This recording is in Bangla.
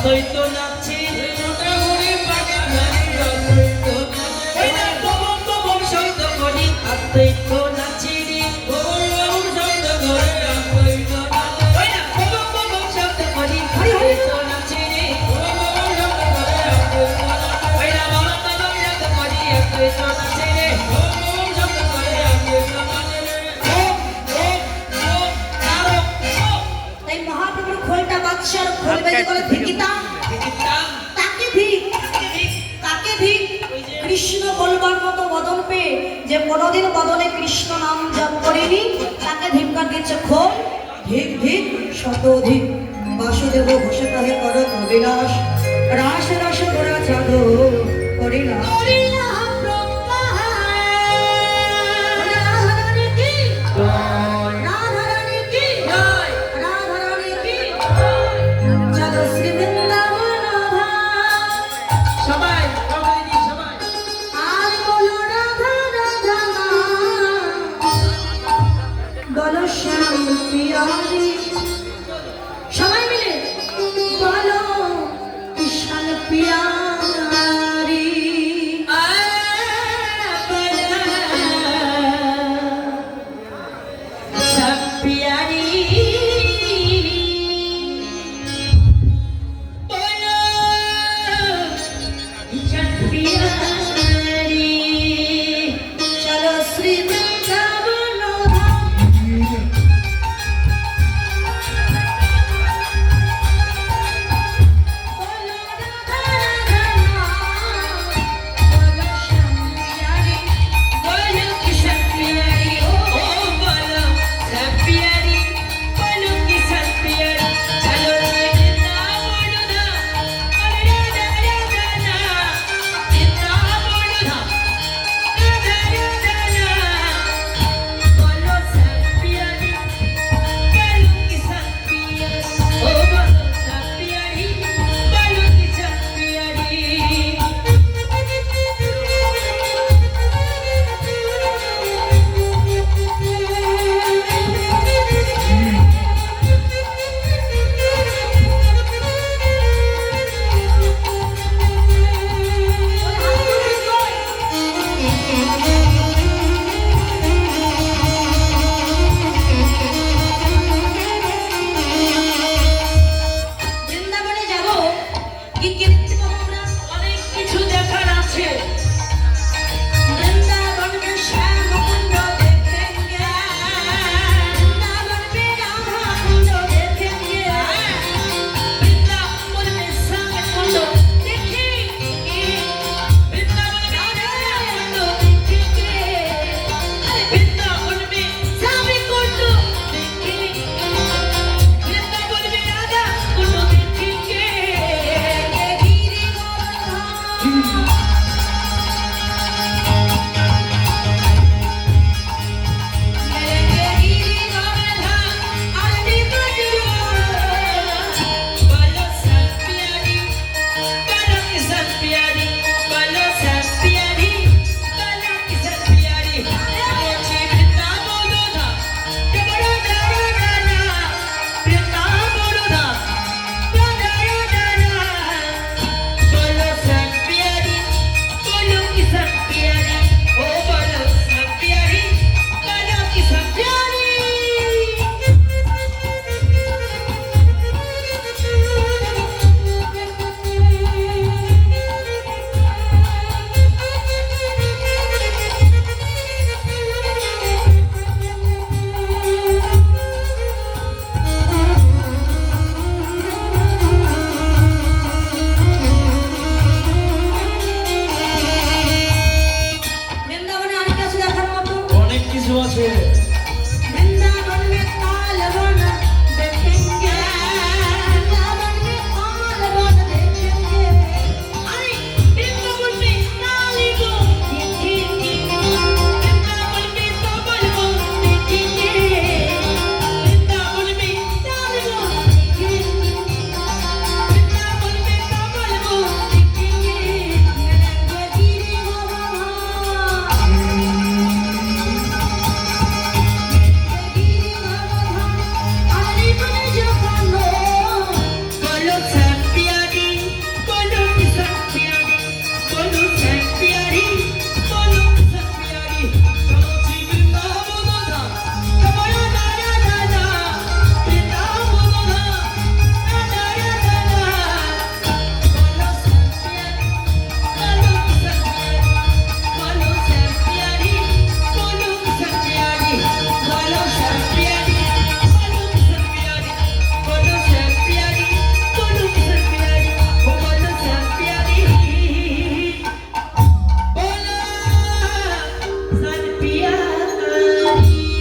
যতই তো নাচছি মোটা ঘুরে পাকা নারী যতই তো ওই না পবন পবন শব্দ করি আত্মই তো নাচি রে পবন পবন শব্দ করে আত্মই তো নাচি ওই না পবন পবন শব্দ করি আত্মই তো নাচি রে পবন পবন শব্দ করে আত্মই তো নাচি ওই না পবন পবন শব্দ করি আত্মই তো নাচি রে পবন পবন শব্দ করে আত্মই তো নাচি রে তাই মহাপ্রভুর খোলটা বাদশার খোল বেজে বলে ভিকিতা তাকে ভিক তাকে ভিক কৃষ্ণ বলবার মতো বদন পেয়ে যে কোনোদিন বদনে কৃষ্ণ নাম জপ করেনি তাকে ধিক্কার দিচ্ছে খোল ধিক ধিক শতধিক বাসুদেব ঘোষে তাহে করত অবিলাস রাস রাস গোড়া চাঁদ করিলা